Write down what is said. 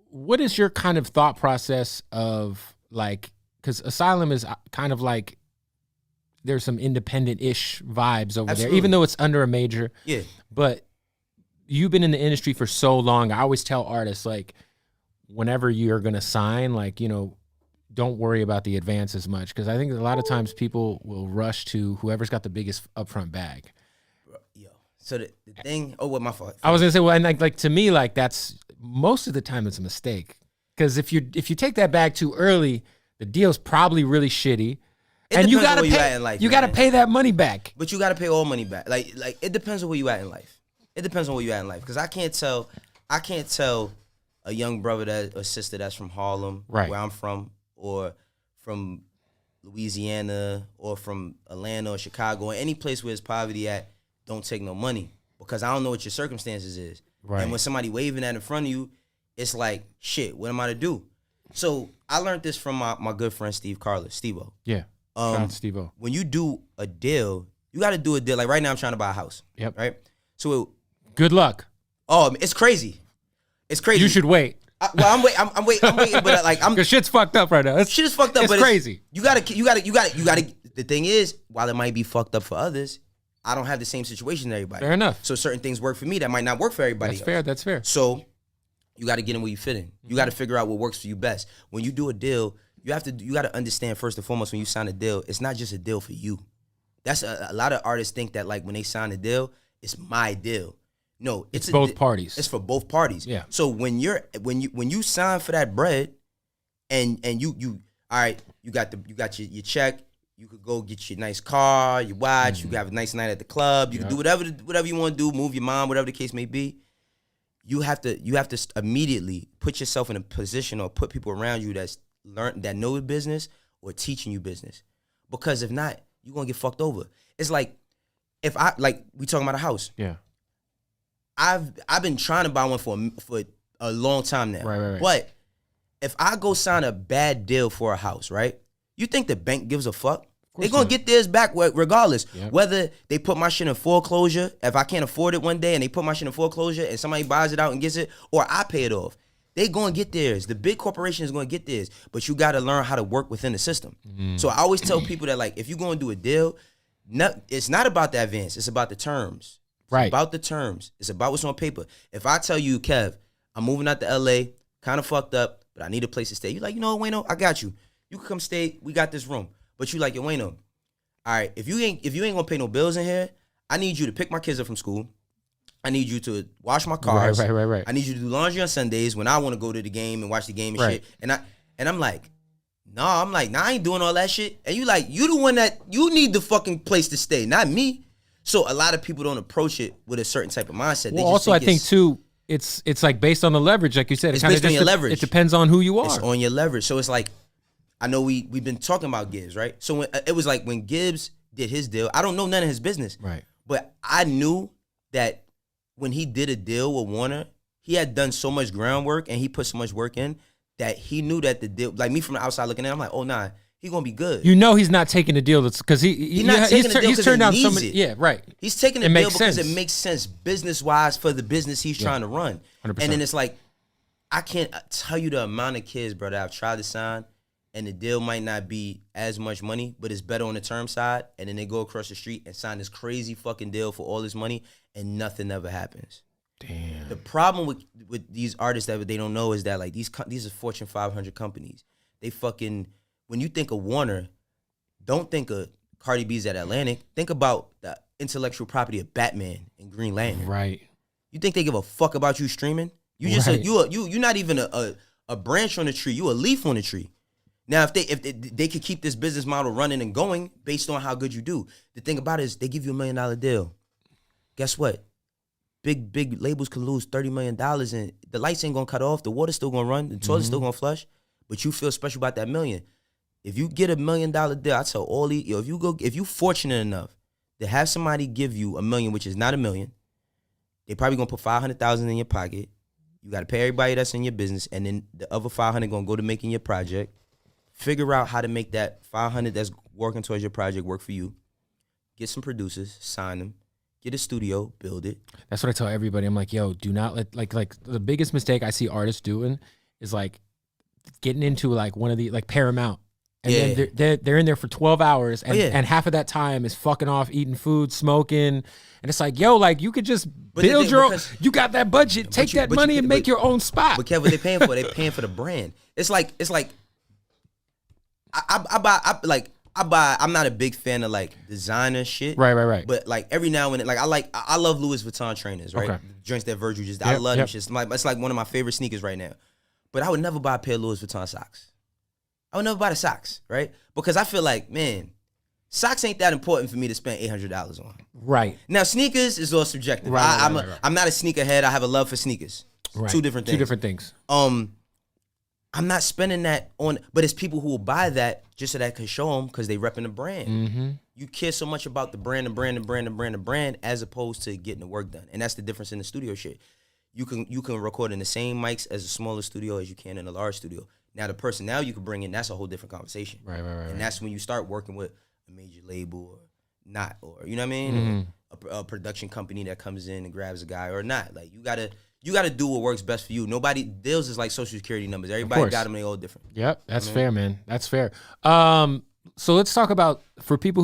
What is your kind of thought process of like, because Asylum is kind of like there's some independent-ish vibes over there, even though it's under a major. Yeah. But you've been in the industry for so long. I always tell artists, like, whenever you're going to sign, like, you know, don't worry about the advance as much. Because I think a lot of times people will rush to whoever's got the biggest upfront bag. Yo. So the thing, what my fault. I was going to say, well, and like to me, like that's most of the time it's a mistake. Because if you take that bag too early, the deal's probably really shitty. And you gotta pay. You gotta pay that money back. But you gotta pay all money back. Like it depends on where you at in life. It depends on where you at in life. Because I can't tell a young brother or sister that's from Harlem, right, where I'm from, or from Louisiana, or from Atlanta or Chicago, or any place where there's poverty at, don't take no money. Because I don't know what your circumstances is. Right. And when somebody waving that in front of you, it's like, shit, what am I to do? So I learned this from my good friend Steve-O. Yeah. Steve-O. When you do a deal, you got to do a deal. Like right now, I'm trying to buy a house. Yep. Right. So good luck. Oh, it's crazy. It's crazy. You should wait. I'm waiting, but like because shit's fucked up right now. Shit is fucked up. It's but crazy. You gotta. The thing is, while it might be fucked up for others, I don't have the same situation as everybody. Fair enough. So certain things work for me that might not work for everybody. That's fair. So you got to get in where you fit in. You got to figure out what works for you best. When you do a deal, you got to understand first and foremost, when you sign a deal, it's not just a deal for you. That's a lot of artists think that like when they sign a deal, it's my deal. No, it's both parties. It's for both parties. Yeah. So when you sign for that bread, and you all right, you got your check. You could go get your nice car, your watch. You could have a nice night at the club. You can do whatever you want to do. Move your mom, whatever the case may be. You have to immediately put yourself in a position or put people around you that know the business or teaching you business. Because if not, you're gonna get fucked over. It's like if we talking about a house. Yeah. I've been trying to buy one for a long time now. Right. But if I go sign a bad deal for a house, right? You think the bank gives a fuck? They're going to get theirs back regardless. Yep. Whether they put my shit in foreclosure, if I can't afford it one day and they put my shit in foreclosure and somebody buys it out and gets it, or I pay it off, they going to get theirs. The big corporation is going to get theirs. But you got to learn how to work within the system. So I always tell people that, like, if you're going to do a deal, it's not about the advance. It's about the terms. It's about the terms. It's about what's on paper. If I tell you, Kev, I'm moving out to L.A., kind of fucked up, but I need a place to stay. You're like, you know what, Wayno, I got you. You can come stay. We got this room. But you like, yo, Wayno, all right, if you ain't gonna pay no bills in here, I need you to pick my kids up from school. I need you to wash my cars. Right. I need you to do laundry on Sundays when I want to go to the game and watch the game and shit. And I'm like, nah, I ain't doing all that shit. And you like, you the one that you need the fucking place to stay, not me. So a lot of people don't approach it with a certain type of mindset. Well, also I think too, it's like based on the leverage, like you said. It's based on your leverage. It depends on who you are. It's on your leverage. So it's like, I know we've been talking about Gibbs, right? So it was like when Gibbs did his deal, I don't know none of his business. Right. But I knew that when he did a deal with Warner, he had done so much groundwork and he put so much work in that he knew that the deal, like me from the outside looking in, I'm like, oh nah, he gonna be good. You know he's not taking a deal that's because he's turned down so many. Yeah, right. He's taking a deal because it makes sense business wise for the business he's trying to run. 100%. And then it's like, I can't tell you the amount of kids, brother, I've tried to sign, and the deal might not be as much money, but it's better on the term side. And then they go across the street and sign this crazy fucking deal for all this money, and nothing ever happens. Damn. The problem with these artists that they don't know is that like these are Fortune 500 companies. They fucking, when you think of Warner, don't think of Cardi B's at Atlantic. Think about the intellectual property of Batman and Green Lantern. Right. You think they give a fuck about you streaming? You just you're not even a branch on the tree. You a leaf on the tree. Now, if they could keep this business model running and going based on how good you do, the thing about it is they give you $1 million deal. Guess what? Big labels could lose $30 million and the lights ain't gonna cut off, the water's still gonna run, the toilet's still gonna flush, but you feel special about that $1 million. If you get $1 million deal, I tell all these, if you fortunate enough to have somebody give you $1 million, which is not $1 million, they probably gonna put $500,000 in your pocket. You gotta pay everybody that's in your business, and then the other $500 gonna go to making your project. Figure out how to make that $500 that's working towards your project work for you. Get some producers, sign them, get a studio, build it. That's what I tell everybody. I'm like, yo, do not let like the biggest mistake I see artists doing is like getting into like one of the like Paramount. And then they're in there for 12 hours and half of that time is fucking off, eating food, smoking. And it's like, yo, like you could just build your own. You got that budget. Take that money and make your own spot. But Kev, what they paying for? They paying for the brand. It's like I buy. I'm not a big fan of like designer shit. Right. But like every now and then, like I love Louis Vuitton trainers, right? Okay. Joints that Virgil just. I love them shit. It's like one of my favorite sneakers right now. But I would never buy a pair of Louis Vuitton socks. I would never buy the socks, right? Because I feel like, man, socks ain't that important for me to spend $800 on. Right. Now, sneakers is all subjective. I'm not a sneakerhead. I have a love for sneakers. Right. Two different things. I'm not spending that on, but it's people who will buy that just so that I can show them because they repping the brand. Mm-hmm. You care so much about the brand as opposed to getting the work done. And that's the difference in the studio shit. You can record in the same mics as a smaller studio as you can in a large studio. Now the personnel you can bring in, that's a whole different conversation. Right. And that's when you start working with a major label or not, or you know what I mean? Mm-hmm. A production company that comes in and grabs a guy or not. Like you gotta do what works best for you. Nobody deals is like Social Security numbers. Everybody got them, they all different. Yep, that's fair, man. That's fair. So let's talk about for people who